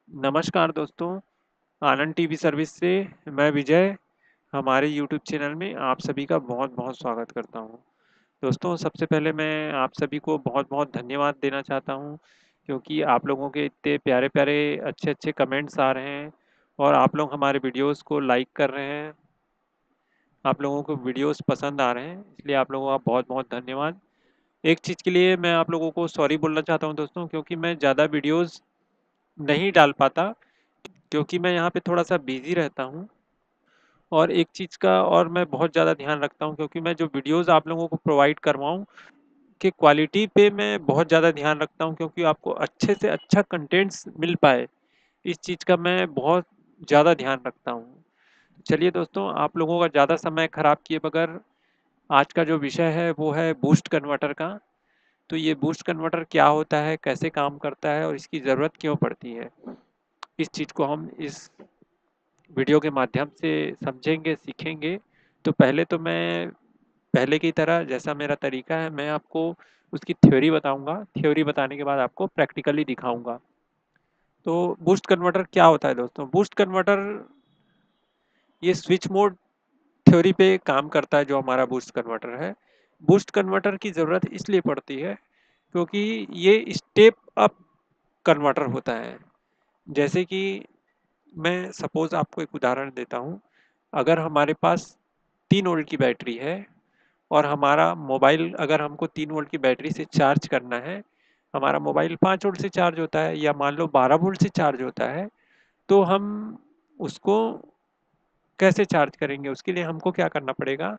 नमस्कार दोस्तों, आनंद TV service से मैं विजय हमारे यूट्यूब चैनल में आप सभी का बहुत-बहुत स्वागत करता हूं। दोस्तों, सबसे पहले मैं आप सभी को बहुत-बहुत धन्यवाद देना चाहता हूं क्योंकि आप लोगों के इतने प्यारे-प्यारे, अच्छे-अच्छे कमेंट्स आ रहे हैं और आप लोग हमारे वीडियोस को लाइक कर रहे हैं। आप लोगों को वीडियोस पसंद आ रहे हैं, इसलिए आप लोगों का बहुत-बहुत धन्यवाद। एक चीज़ के लिए मैं आप लोगों को सॉरी बोलना चाहता हूं दोस्तों क्योंकि मैं ज़्यादा वीडियोस नहीं डाल पाता क्योंकि मैं यहाँ पे थोड़ा-सा बिज़ी रहता हूँ और एक चीज़ का और मैं बहुत ज़्यादा ध्यान रखता हूँ क्योंकि मैं जो वीडियोज़ आप लोगों को प्रोवाइड करवाऊँ कि क्वालिटी पे मैं बहुत ज़्यादा ध्यान रखता हूँ क्योंकि आपको अच्छे से अच्छा कंटेंट्स मिल पाए, इस चीज़ का मैं बहुत ज़्यादा ध्यान रखता हूँ। चलिए दोस्तों, आप लोगों का ज़्यादा समय खराब किए बगैर आज का जो विषय है वो है बूस्ट कन्वर्टर का। तो ये बूस्ट कन्वर्टर क्या होता है, कैसे काम करता है और इसकी ज़रूरत क्यों पड़ती है? इस चीज़ को हम इस वीडियो के माध्यम से समझेंगे, सीखेंगे। तो पहले तो मैं पहले की तरह जैसा मेरा तरीका है, मैं आपको उसकी थ्योरी बताऊँगा। थ्योरी बताने के बाद आपको प्रैक्टिकली दिखाऊँगा। तो बूस्ट कन्वर्टर क्या होता है दोस्तों? बूस्ट कन्वर्टर ये स्विच मोड थ्योरी पे काम करता है जो हमारा बूस्ट कन्वर्टर है। बूस्ट कन्वर्टर की ज़रूरत इसलिए पड़ती है क्योंकि ये स्टेप अप कन्वर्टर होता है। जैसे कि मैं सपोज़ आपको एक उदाहरण देता हूँ। अगर हमारे पास 3 वोल्ट की बैटरी है और हमारा मोबाइल अगर हमको 3 वोल्ट की बैटरी से चार्ज करना है, हमारा मोबाइल 5 वोल्ट से चार्ज होता है या मान लो 12 वोल्ट से चार्ज होता है, तो हम उसको कैसे चार्ज करेंगे? उसके लिए हमको क्या करना पड़ेगा,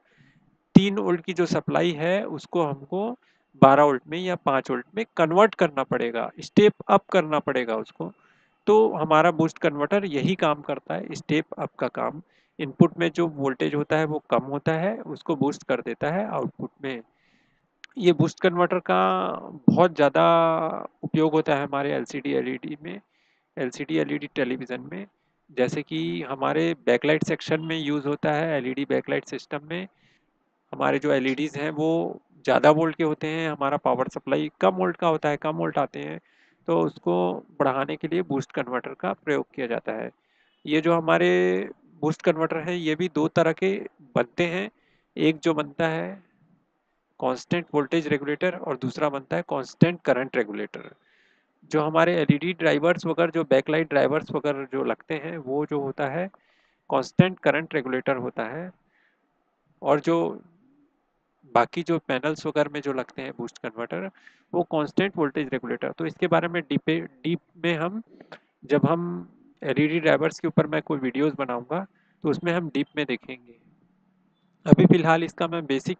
3 वोल्ट की जो सप्लाई है, उसको हमको 12 वोल्ट में या 5 वोल्ट में कन्वर्ट करना पड़ेगा, स्टेप अप करना पड़ेगा उसको। तो हमारा बूस्ट कन्वर्टर यही काम करता है, स्टेप अप का काम। इनपुट में जो वोल्टेज होता है वो कम होता है, उसको बूस्ट कर देता है आउटपुट में। ये बूस्ट कन्वर्टर का बहुत ज़्यादा उपयोग होता है हमारे एलसीडी एलईडी में, एलसीडी एलईडी टेलीविज़न में। जैसे कि हमारे बैकलाइट सेक्शन में यूज़ होता है, एलईडी बैकलाइट सिस्टम में। हमारे जो एलईडीज़ हैं वो ज़्यादा वोल्ट के होते हैं, हमारा पावर सप्लाई कम वोल्ट का होता है, कम वोल्ट आते हैं, तो उसको बढ़ाने के लिए बूस्ट कन्वर्टर का प्रयोग किया जाता है। ये जो हमारे बूस्ट कन्वर्टर हैं ये भी 2 तरह के बनते हैं। एक जो बनता है कांस्टेंट वोल्टेज रेगुलेटर और दूसरा बनता है कांस्टेंट करंट रेगुलेटर। जो हमारे एलईडी ड्राइवर्स वगैरह जो बैकलाइट ड्राइवर्स वगैरह जो लगते हैं वो जो होता है कांस्टेंट करंट रेगुलेटर होता है और जो बाकी जो पैनल्स वगैरह में जो लगते हैं बूस्ट कन्वर्टर वो कांस्टेंट वोल्टेज रेगुलेटर। तो इसके बारे में डीप में हम जब हम एलईडी ड्राइवर्स के ऊपर मैं कोई वीडियोस बनाऊंगा तो उसमें हम डीप में देखेंगे। अभी फिलहाल इसका मैं बेसिक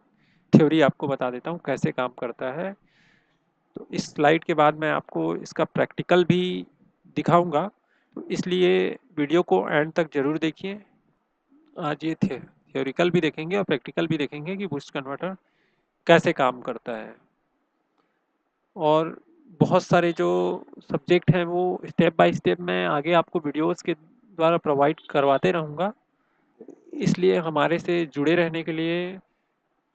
थ्योरी आपको बता देता हूँ कैसे काम करता है। तो इस स्लाइड के बाद मैं आपको इसका प्रैक्टिकल भी दिखाऊंगा, तो इसलिए वीडियो को एंड तक जरूर देखिए। आज ये थ्योरिकल भी देखेंगे और प्रैक्टिकल भी देखेंगे कि बूस्ट कन्वर्टर कैसे काम करता है। और बहुत सारे जो सब्जेक्ट हैं वो स्टेप बाय स्टेप मैं आगे आपको वीडियोस के द्वारा प्रोवाइड करवाते रहूँगा। इसलिए हमारे से जुड़े रहने के लिए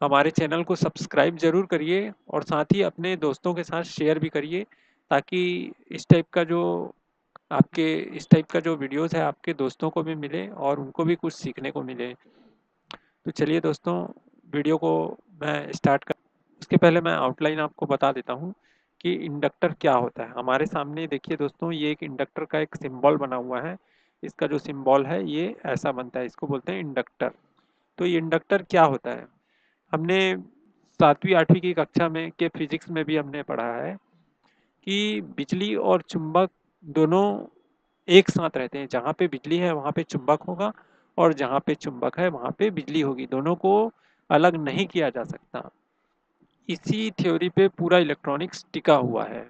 हमारे चैनल को सब्सक्राइब ज़रूर करिए और साथ ही अपने दोस्तों के साथ शेयर भी करिए ताकि इस टाइप का जो आपके इस टाइप का जो वीडियोस है आपके दोस्तों को भी मिले और उनको भी कुछ सीखने को मिले। तो चलिए दोस्तों, वीडियो को मैं स्टार्ट कर उसके पहले मैं आउटलाइन आपको बता देता हूँ कि इंडक्टर क्या होता है। हमारे सामने देखिए दोस्तों, ये एक इंडक्टर का एक सिंबल बना हुआ है। इसका जो सिंबल है ये ऐसा बनता है, इसको बोलते हैं इंडक्टर। तो ये इंडक्टर क्या होता है, हमने 7वीं 8वीं की कक्षा में के फिजिक्स में भी हमने पढ़ा है कि बिजली और चुंबक दोनों एक साथ रहते हैं। जहाँ पे बिजली है वहाँ पे चुंबक होगा और जहाँ पे चुंबक है वहाँ पे बिजली होगी, दोनों को अलग नहीं किया जा सकता। इसी थ्योरी पे पूरा इलेक्ट्रॉनिक्स टिका हुआ है।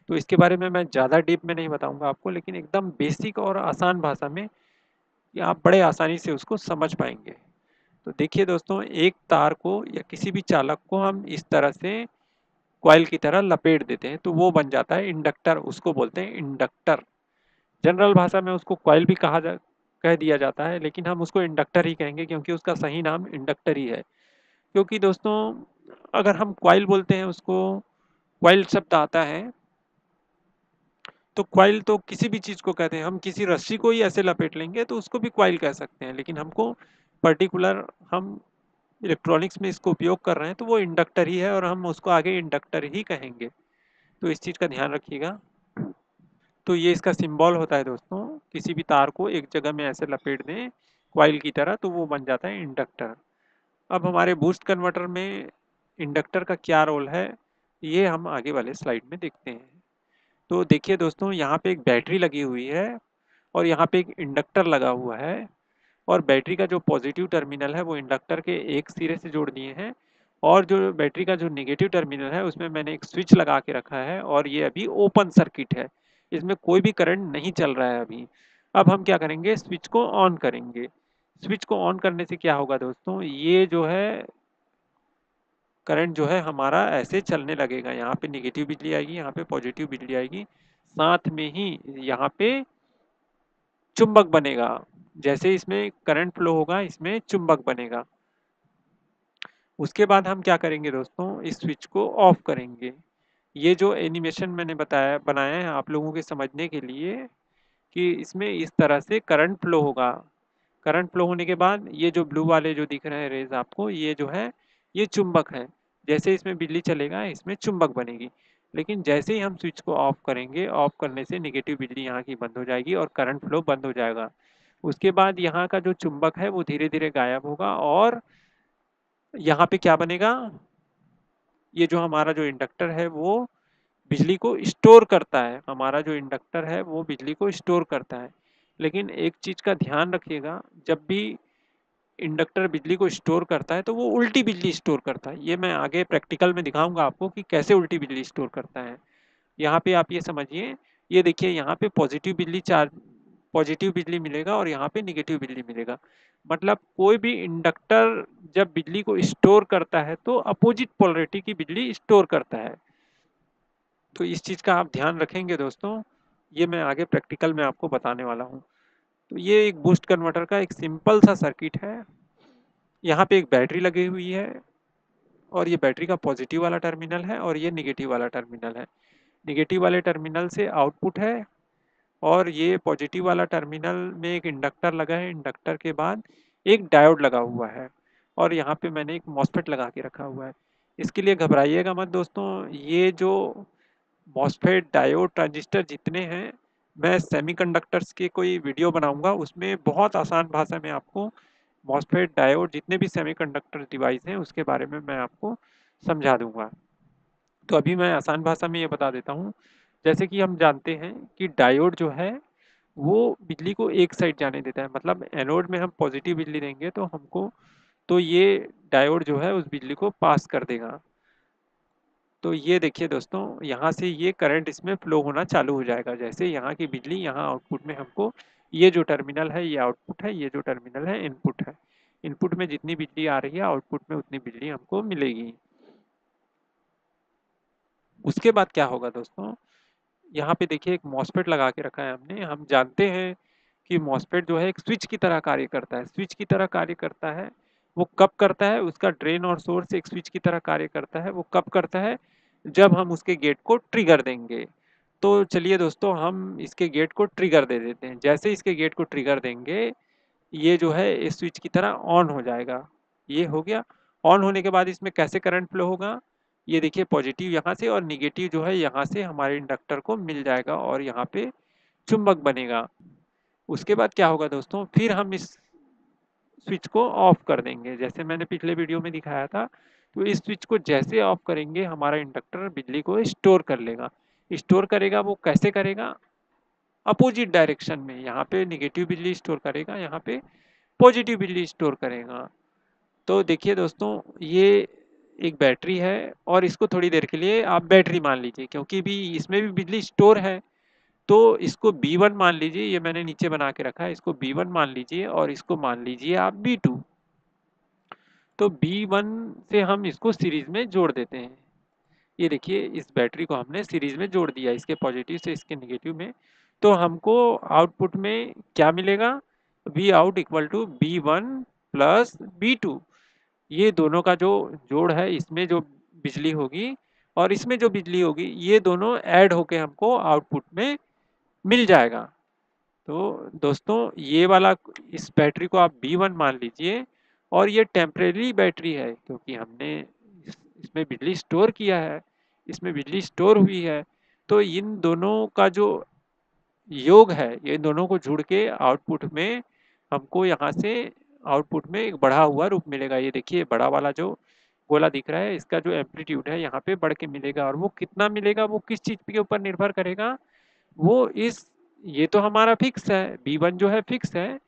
तो इसके बारे में मैं ज़्यादा डीप में नहीं बताऊंगा आपको, लेकिन एकदम बेसिक और आसान भाषा में कि आप बड़े आसानी से उसको समझ पाएंगे। तो देखिए दोस्तों, एक तार को या किसी भी चालक को हम इस तरह से कॉइल की तरह लपेट देते हैं तो वो बन जाता है इंडक्टर, उसको बोलते हैं इंडक्टर। जनरल भाषा में उसको कॉइल भी कह दिया जाता है, लेकिन हम उसको इंडक्टर ही कहेंगे क्योंकि उसका सही नाम इंडक्टर ही है। क्योंकि दोस्तों, अगर हम कॉइल बोलते हैं उसको, कॉइल शब्द आता है तो कॉइल तो किसी भी चीज़ को कहते हैं, हम किसी रस्सी को ही ऐसे लपेट लेंगे तो उसको भी कॉइल कह सकते हैं, लेकिन हमको पर्टिकुलर हम इलेक्ट्रॉनिक्स में इसको उपयोग कर रहे हैं तो वो इंडक्टर ही है और हम उसको आगे इंडक्टर ही कहेंगे। तो इस चीज़ का ध्यान रखिएगा। तो ये इसका सिंबल होता है दोस्तों, किसी भी तार को एक जगह में ऐसे लपेट दें कॉइल की तरह तो वो बन जाता है इंडक्टर। अब हमारे बूस्ट कन्वर्टर में इंडक्टर का क्या रोल है, ये हम आगे वाले स्लाइड में देखते हैं। तो देखिए दोस्तों, यहाँ पे एक बैटरी लगी हुई है और यहाँ पे एक इंडक्टर लगा हुआ है, और बैटरी का जो पॉजिटिव टर्मिनल है वो इंडक्टर के एक सिरे से जोड़ दिए हैं, और जो बैटरी का जो नेगेटिव टर्मिनल है उसमें मैंने एक स्विच लगा के रखा है और ये अभी ओपन सर्किट है, इसमें कोई भी करंट नहीं चल रहा है अभी। अब हम क्या करेंगे, स्विच को ऑन करेंगे। स्विच को ऑन करने से क्या होगा दोस्तों, ये जो है करंट जो है हमारा ऐसे चलने लगेगा, यहाँ पे नेगेटिव बिजली आएगी, यहाँ पे पॉजिटिव बिजली आएगी, साथ में ही यहाँ पे चुंबक बनेगा। जैसे इसमें करंट फ्लो होगा इसमें चुंबक बनेगा। उसके बाद हम क्या करेंगे दोस्तों, इस स्विच को ऑफ करेंगे। ये जो एनिमेशन मैंने बताया बनाया है आप लोगों के समझने के लिए, कि इसमें इस तरह से करंट फ्लो होगा। करंट फ्लो होने के बाद ये जो ब्लू वाले जो दिख रहे हैं रेज आपको, ये जो है ये चुंबक है। जैसे इसमें बिजली चलेगा इसमें चुंबक बनेगी, लेकिन जैसे ही हम स्विच को ऑफ करेंगे, ऑफ करने से नेगेटिव बिजली यहाँ की बंद हो जाएगी और करंट फ्लो बंद हो जाएगा। उसके बाद यहाँ का जो चुंबक है वो धीरे धीरे गायब होगा और यहाँ पे क्या बनेगा, ये जो हमारा जो इंडक्टर है वो बिजली को स्टोर करता है, हमारा जो इंडक्टर है वो बिजली को स्टोर करता है। लेकिन एक चीज का ध्यान रखिएगा, जब भी इंडक्टर बिजली को स्टोर करता है तो वो उल्टी बिजली स्टोर करता है। ये मैं आगे प्रैक्टिकल में दिखाऊंगा आपको कि कैसे उल्टी बिजली स्टोर करता है। यहाँ पे आप ये समझिए, ये देखिए यहाँ पे पॉजिटिव बिजली मिलेगा और यहाँ पे निगेटिव बिजली मिलेगा। मतलब कोई भी इंडक्टर जब बिजली को स्टोर करता है तो अपोजिट पोलरिटी की बिजली स्टोर करता है। तो इस चीज़ का आप ध्यान रखेंगे दोस्तों, ये मैं आगे प्रैक्टिकल में आपको बताने वाला हूँ। तो ये एक बूस्ट कन्वर्टर का एक सिंपल सा सर्किट है। यहाँ पे एक बैटरी लगी हुई है और ये बैटरी का पॉजिटिव वाला टर्मिनल है और ये निगेटिव वाला टर्मिनल है। निगेटिव वाले टर्मिनल से आउटपुट है और ये पॉजिटिव वाला टर्मिनल में एक इंडक्टर लगा है, इंडक्टर के बाद एक डायोड लगा हुआ है और यहाँ पे मैंने एक मॉसफेट लगा के रखा हुआ है। इसके लिए घबराइएगा मत दोस्तों, ये जो मॉसफेट डायोड ट्रांजिस्टर जितने हैं, मैं सेमीकंडक्टर्स के कोई वीडियो बनाऊंगा उसमें बहुत आसान भाषा में आपको मॉसफेट डायोड जितने भी सेमीकंडक्टर डिवाइस हैं उसके बारे में मैं आपको समझा दूंगा। तो अभी मैं आसान भाषा में ये बता देता हूँ। जैसे कि हम जानते हैं कि डायोड जो है वो बिजली को एक साइड जाने देता है, मतलब एनोड में हम पॉजिटिव बिजली देंगे तो हमको, तो ये डायोड जो है उस बिजली को पास कर देगा। तो ये देखिए दोस्तों, यहाँ से ये करंट इसमें फ्लो होना चालू हो जाएगा, जैसे यहाँ की बिजली यहाँ आउटपुट में हमको, ये जो टर्मिनल है ये आउटपुट है, ये जो टर्मिनल है इनपुट है। इनपुट में जितनी बिजली आ रही है आउटपुट में उतनी बिजली हमको मिलेगी। उसके बाद क्या होगा दोस्तों, यहाँ पे देखिए एक मॉसफेट लगा के रखा है हमने। हम जानते हैं कि मॉसफेट जो है एक स्विच की तरह कार्य करता है। स्विच की तरह कार्य करता है, वो कब करता है, उसका ड्रेन और सोर्स एक स्विच की तरह कार्य करता है। वो कब करता है, जब हम उसके गेट को ट्रिगर देंगे। तो चलिए दोस्तों, हम इसके गेट को ट्रिगर दे देते हैं। जैसे इसके गेट को ट्रिगर देंगे, ये जो है इस स्विच की तरह ऑन हो जाएगा। ये हो गया। ऑन होने के बाद इसमें कैसे करंट फ्लो होगा, ये देखिए पॉजिटिव यहाँ से और निगेटिव जो है यहाँ से हमारे इंडक्टर को मिल जाएगा और यहाँ पे चुंबक बनेगा। उसके बाद क्या होगा दोस्तों, फिर हम इस स्विच को ऑफ कर देंगे जैसे मैंने पिछले वीडियो में दिखाया था। तो इस स्विच को जैसे ऑफ करेंगे हमारा इंडक्टर बिजली को स्टोर कर लेगा। स्टोर करेगा, वो कैसे करेगा, अपोजिट डायरेक्शन में। यहाँ पे निगेटिव बिजली स्टोर करेगा, यहाँ पे पॉजिटिव बिजली स्टोर करेगा। तो देखिए दोस्तों, ये एक बैटरी है और इसको थोड़ी देर के लिए आप बैटरी मान लीजिए, क्योंकि भी इसमें भी बिजली स्टोर है। तो इसको B1 मान लीजिए, ये मैंने नीचे बना के रखा है, इसको B1 मान लीजिए और इसको मान लीजिए आप B2। तो B1 से हम इसको सीरीज में जोड़ देते हैं। ये देखिए इस बैटरी को हमने सीरीज में जोड़ दिया, इसके पॉजिटिव से इसके निगेटिव में। तो हमको आउटपुट में क्या मिलेगा, V out equal to B1 plus B2। ये दोनों का जो जोड़ है, इसमें जो बिजली होगी और इसमें जो बिजली होगी, ये दोनों ऐड होके हमको आउटपुट में मिल जाएगा। तो दोस्तों ये वाला इस बैटरी को आप B1 मान लीजिए, और ये टेम्परेरी बैटरी है क्योंकि हमने इसमें बिजली स्टोर किया है, इसमें बिजली स्टोर हुई है। तो इन दोनों का जो योग है, ये दोनों को जुड़ के आउटपुट में हमको यहाँ से आउटपुट में एक बढ़ा हुआ रूप मिलेगा। ये देखिए बड़ा वाला जो गोला दिख रहा है, इसका जो एम्पलीट्यूड है यहाँ पे बढ़ के मिलेगा, और वो कितना मिलेगा वो किस चीज़ के ऊपर निर्भर करेगा, वो इस ये तो हमारा फिक्स है, B1 जो है फिक्स है,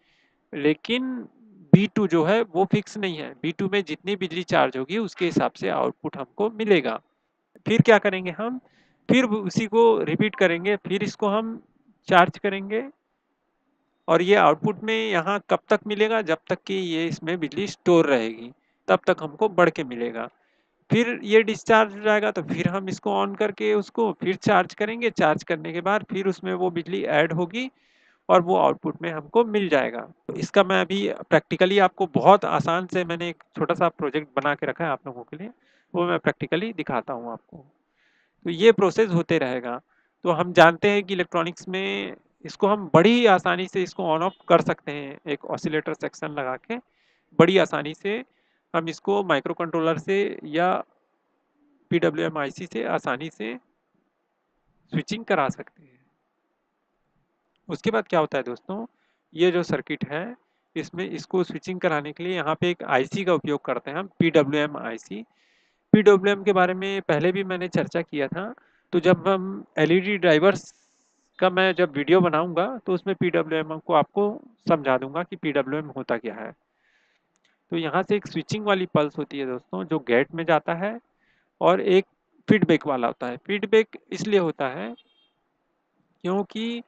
लेकिन B2 जो है वो फिक्स नहीं है। B2 में जितनी बिजली चार्ज होगी उसके हिसाब से आउटपुट हमको मिलेगा। फिर क्या करेंगे हम, फिर उसी को रिपीट करेंगे, फिर इसको हम चार्ज करेंगे, और ये आउटपुट में यहाँ कब तक मिलेगा, जब तक कि ये इसमें बिजली स्टोर रहेगी तब तक हमको बढ़ के मिलेगा। फिर ये डिस्चार्ज हो जाएगा तो फिर हम इसको ऑन करके उसको फिर चार्ज करेंगे, चार्ज करने के बाद फिर उसमें वो बिजली ऐड होगी और वो आउटपुट में हमको मिल जाएगा। तो इसका मैं अभी प्रैक्टिकली आपको बहुत आसान से मैंने एक छोटा सा प्रोजेक्ट बना के रखा है आप लोगों के लिए, वो मैं प्रैक्टिकली दिखाता हूँ आपको। तो ये प्रोसेस होते रहेगा। तो हम जानते हैं कि इलेक्ट्रॉनिक्स में इसको हम बड़ी आसानी से इसको ऑन ऑफ कर सकते हैं, एक ऑसिलेटर सेक्शन लगा के बड़ी आसानी से हम इसको माइक्रो कंट्रोलर से या PWM IC से आसानी से स्विचिंग करा सकते हैं। उसके बाद क्या होता है दोस्तों, ये जो सर्किट है इसमें इसको स्विचिंग कराने के लिए यहाँ पे एक IC का उपयोग करते हैं हम, PWM IC। PWM के बारे में पहले भी मैंने चर्चा किया था। तो जब हम LED ड्राइवर्स का मैं जब वीडियो बनाऊंगा तो उसमें PWM को आपको समझा दूंगा कि PWM होता क्या है। तो यहाँ से एक स्विचिंग वाली पल्स होती है दोस्तों जो गेट में जाता है, और एक फीडबैक वाला होता है। फीडबैक इसलिए होता है क्योंकि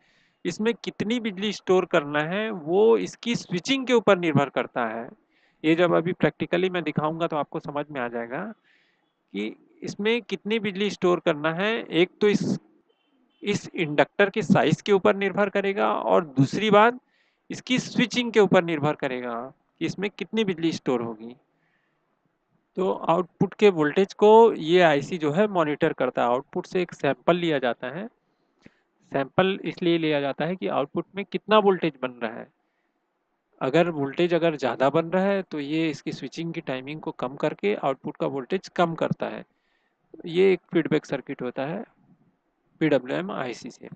इसमें कितनी बिजली स्टोर करना है वो इसकी स्विचिंग के ऊपर निर्भर करता है। ये जब अभी प्रैक्टिकली मैं दिखाऊंगा तो आपको समझ में आ जाएगा कि इसमें कितनी बिजली स्टोर करना है। एक तो इस इंडक्टर के साइज के ऊपर निर्भर करेगा, और दूसरी बात इसकी स्विचिंग के ऊपर निर्भर करेगा कि इसमें कितनी बिजली स्टोर होगी। तो आउटपुट के वोल्टेज को ये आईसी जो है मॉनिटर करता है। आउटपुट से एक सैंपल लिया जाता है, सैंपल इसलिए लिया जाता है कि आउटपुट में कितना वोल्टेज बन रहा है। अगर वोल्टेज अगर ज़्यादा बन रहा है तो ये इसकी स्विचिंग की टाइमिंग को कम करके आउटपुट का वोल्टेज कम करता है। ये एक फीडबैक सर्किट होता है PWM IC से।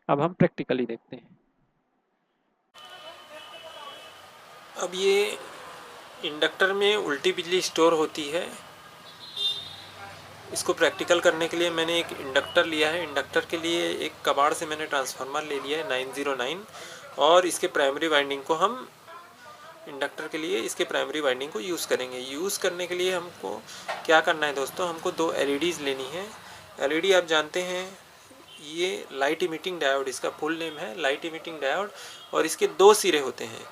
अब हम प्रैक्टिकली देखते हैं। अब ये इंडक्टर में उल्टी बिजली स्टोर होती है। इसको प्रैक्टिकल करने के लिए मैंने एक इंडक्टर लिया है। इंडक्टर के लिए एक कबाड़ से मैंने ट्रांसफार्मर ले लिया है 909, और इसके प्राइमरी वाइंडिंग को हम इंडक्टर के लिए इसके प्राइमरी वाइंडिंग को यूज़ करेंगे। यूज़ करने के लिए हमको क्या करना है दोस्तों, हमको दो LEDs लेनी है। LED आप जानते हैं ये लाइट इमिटिंग डायोड, इसका फुल नेम है लाइट इमिटिंग डायोड, और इसके दो सिरे होते हैं।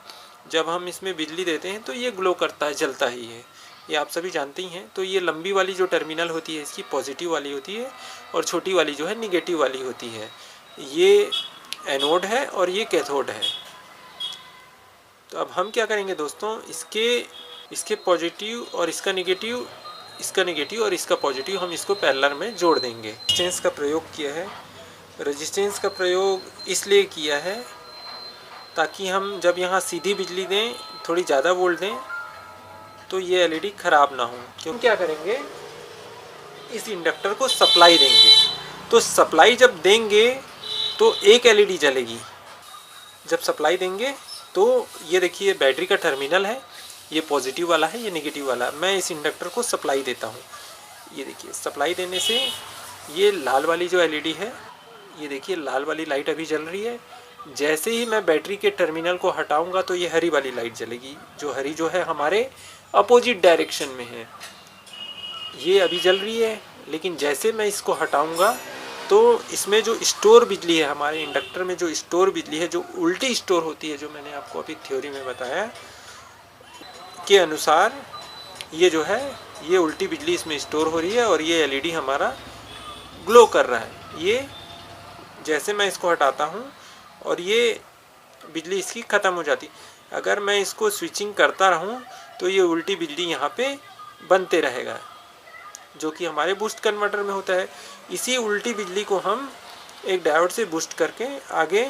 जब हम इसमें बिजली देते हैं तो ये ग्लो करता है, जलता ही है, ये आप सभी जानते ही हैं। तो ये लंबी वाली जो टर्मिनल होती है इसकी पॉजिटिव वाली होती है, और छोटी वाली जो है निगेटिव वाली होती है। ये एनोड है और ये कैथोड है। तो अब हम क्या करेंगे दोस्तों, इसके पॉजिटिव और इसका नेगेटिव और इसका पॉजिटिव हम इसको पैरेलल में जोड़ देंगे। रेजिस्टेंस का प्रयोग किया है। रेजिस्टेंस का प्रयोग इसलिए किया है ताकि हम जब यहाँ सीधी बिजली दें, थोड़ी ज़्यादा वोल्ट दें, तो ये LED ख़राब ना हो। क्यों क्या करेंगे, इस इंडक्टर को सप्लाई देंगे। तो सप्लाई जब देंगे तो एक LED जलेगी। जब सप्लाई देंगे तो ये देखिए बैटरी का टर्मिनल है, ये पॉजिटिव वाला है, ये नेगेटिव वाला। मैं इस इंडक्टर को सप्लाई देता हूँ। ये देखिए सप्लाई देने से ये लाल वाली जो LED है, ये देखिए लाल वाली लाइट अभी जल रही है। जैसे ही मैं बैटरी के टर्मिनल को हटाऊंगा तो ये हरी वाली लाइट जलेगी, जो हरी जो है हमारे अपोजिट डायरेक्शन में है। ये अभी जल रही है, लेकिन जैसे मैं इसको हटाऊंगा तो इसमें जो स्टोर बिजली है, हमारे इंडक्टर में जो स्टोर बिजली है, जो उल्टी स्टोर होती है, जो मैंने आपको अभी थ्योरी में बताया के अनुसार, ये जो है ये उल्टी बिजली इसमें स्टोर हो रही है, और ये LED हमारा ग्लो कर रहा है। ये जैसे मैं इसको हटाता हूँ और ये बिजली इसकी ख़त्म हो जाती। अगर मैं इसको स्विचिंग करता रहूँ तो ये उल्टी बिजली यहाँ पे बनते रहेगा, जो कि हमारे बूस्ट कन्वर्टर में होता है। इसी उल्टी बिजली को हम एक डायोड से बूस्ट करके आगे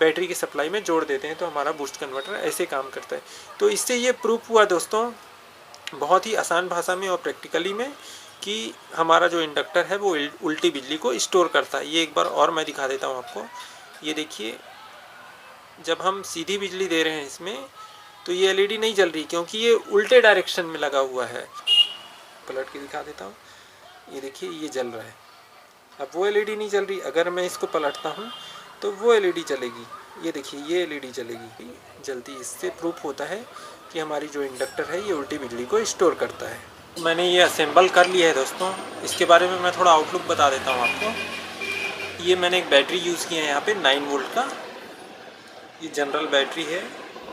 बैटरी की सप्लाई में जोड़ देते हैं, तो हमारा बूस्ट कन्वर्टर ऐसे काम करता है। तो इससे ये प्रूफ हुआ दोस्तों बहुत ही आसान भाषा में और प्रैक्टिकली में कि हमारा जो इंडक्टर है वो उल्टी बिजली को स्टोर करता है। ये एक बार और मैं दिखा देता हूँ आपको। ये देखिए, जब हम सीधी बिजली दे रहे हैं इसमें तो ये एलईडी नहीं जल रही, क्योंकि ये उल्टे डायरेक्शन में लगा हुआ है। पलट के दिखा देता हूँ, ये देखिए ये जल रहा है। अब वो एलईडी नहीं जल रही, अगर मैं इसको पलटता हूँ तो वो एलईडी जलेगी। ये देखिए ये एलईडी जलेगी, जल्दी। इससे प्रूफ होता है कि हमारी जो इंडक्टर है ये उल्टी बिजली को स्टोर करता है। मैंने ये असेंबल कर लिया है दोस्तों। इसके बारे में मैं थोड़ा आउटलुक बता देता हूँ आपको। ये मैंने एक बैटरी यूज़ किया है यहाँ पे 9 वोल्ट का, ये जनरल बैटरी है।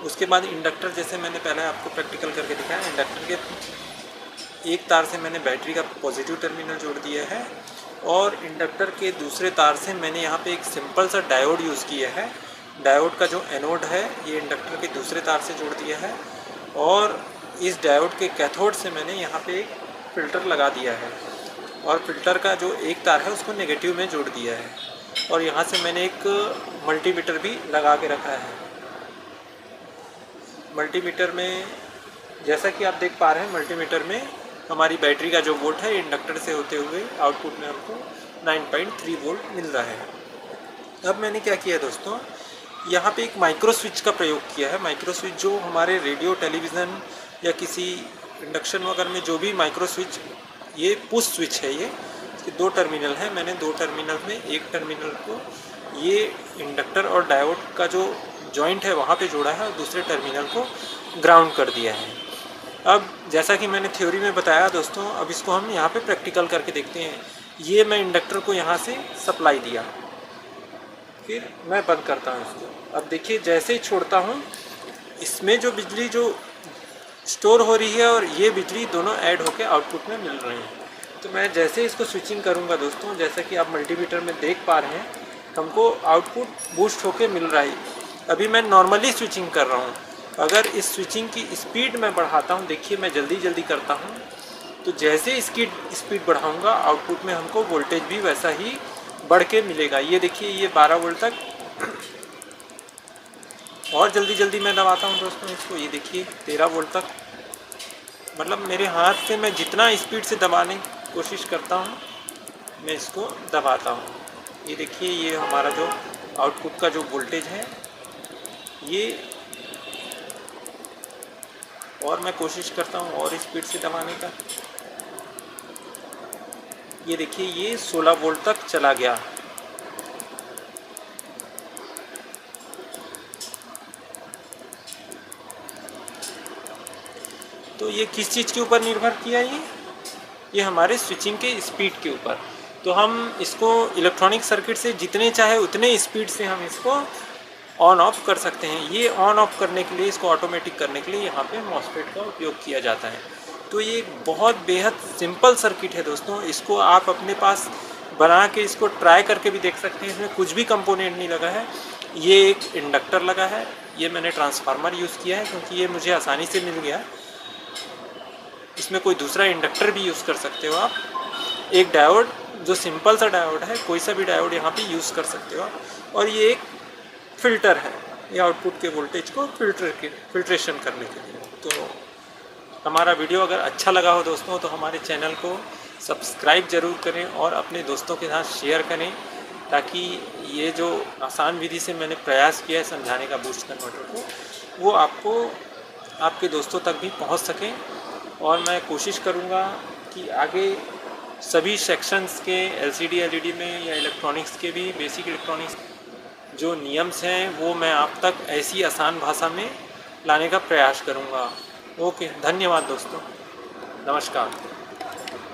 उसके बाद इंडक्टर, जैसे मैंने पहले आपको प्रैक्टिकल करके दिखाया, इंडक्टर के एक तार से मैंने बैटरी का पॉजिटिव टर्मिनल जोड़ दिया है और इंडक्टर के दूसरे तार से मैंने यहाँ पे एक सिंपल सा डायोड यूज़ किया है। डायोड का जो एनोड है ये इंडक्टर के दूसरे तार से जोड़ दिया है और इस डायोड के कैथोड से मैंने यहाँ पे एक फ़िल्टर लगा दिया है और फिल्टर का जो एक तार है उसको नेगेटिव में जोड़ दिया है और यहाँ से मैंने एक मल्टीमीटर भी लगा के रखा है। मल्टीमीटर में जैसा कि आप देख पा रहे हैं, मल्टीमीटर में हमारी बैटरी का जो वोल्ट है इंडक्टर से होते हुए आउटपुट में हमको 9.3 वोल्ट मिल रहा है। अब मैंने क्या किया दोस्तों, यहाँ पे एक माइक्रो स्विच का प्रयोग किया है। माइक्रो स्विच जो हमारे रेडियो, टेलीविज़न या किसी इंडक्शन वगैरह में जो भी माइक्रो स्विच, ये पुश स्विच है। ये इसके 2 टर्मिनल है। मैंने 2 टर्मिनल में एक टर्मिनल को ये इंडक्टर और डायोड का जो जॉइंट है वहाँ पे जोड़ा है और दूसरे टर्मिनल को ग्राउंड कर दिया है। अब जैसा कि मैंने थ्योरी में बताया दोस्तों, अब इसको हम यहाँ पे प्रैक्टिकल करके देखते हैं। ये मैं इंडक्टर को यहाँ से सप्लाई दिया, फिर मैं बंद करता हूँ इसको। अब देखिए जैसे ही छोड़ता हूँ, इसमें जो बिजली जो स्टोर हो रही है और ये बिजली दोनों ऐड होकर आउटपुट में मिल रहे हैं। तो मैं जैसे इसको स्विचिंग करूँगा दोस्तों, जैसा कि आप मल्टीमीटर में देख पा रहे हैं, हमको आउटपुट बूस्ट होकर मिल रहा है। अभी मैं नॉर्मली स्विचिंग कर रहा हूँ। अगर इस स्विचिंग की स्पीड मैं बढ़ाता हूँ, देखिए मैं जल्दी करता हूँ, तो जैसे इसकी स्पीड बढ़ाऊँगा आउटपुट में हमको वोल्टेज भी वैसा ही बढ़ के मिलेगा। ये देखिए ये 12 वोल्ट तक, और जल्दी मैं दबाता हूँ दोस्तों इसको, ये देखिए 13 वोल्ट तक। मतलब मेरे हाथ से मैं जितना स्पीड से दबाने की कोशिश करता हूँ मैं इसको दबाता हूँ। ये देखिए ये हमारा जो आउटपुट का जो वोल्टेज है ये, और मैं कोशिश करता हूँ और स्पीड से दबाने का। ये देखिए ये 16 वोल्ट तक चला गया। तो ये किस चीज़ के ऊपर निर्भर किया, ये हमारे स्विचिंग के स्पीड के ऊपर। तो हम इसको इलेक्ट्रॉनिक सर्किट से जितने चाहे उतने स्पीड से हम इसको ऑन ऑफ कर सकते हैं। ये ऑन ऑफ करने के लिए, इसको ऑटोमेटिक करने के लिए यहाँ पे मॉसफेट का उपयोग किया जाता है। तो ये बहुत बेहद सिंपल सर्किट है दोस्तों। इसको आप अपने पास बना के इसको ट्राई करके भी देख सकते हैं। इसमें कुछ भी कंपोनेंट नहीं लगा है। ये एक इंडक्टर लगा है, ये मैंने ट्रांसफार्मर यूज़ किया है क्योंकि ये मुझे आसानी से मिल गया। इसमें कोई दूसरा इंडक्टर भी यूज़ कर सकते हो आप। एक डायोड, जो सिंपल सा डायोड है, कोई सा भी डायोड यहाँ पे यूज़ कर सकते हो आप। और ये एक फ़िल्टर है, ये आउटपुट के वोल्टेज को फिल्ट्रेशन करने के लिए। तो हमारा वीडियो अगर अच्छा लगा हो दोस्तों तो हमारे चैनल को सब्सक्राइब ज़रूर करें और अपने दोस्तों के साथ शेयर करें, ताकि ये जो आसान विधि से मैंने प्रयास किया है समझाने का बूस्ट कन्वर्टर को, वो आपको, आपके दोस्तों तक भी पहुंच सकें। और मैं कोशिश करूंगा कि आगे सभी सेक्शंस के एलसीडी एलईडी में या इलेक्ट्रॉनिक्स के भी, बेसिक इलेक्ट्रॉनिक्स जो नियम्स हैं वो मैं आप तक ऐसी आसान भाषा में लाने का प्रयास करूंगा। ओके, धन्यवाद दोस्तों, नमस्कार।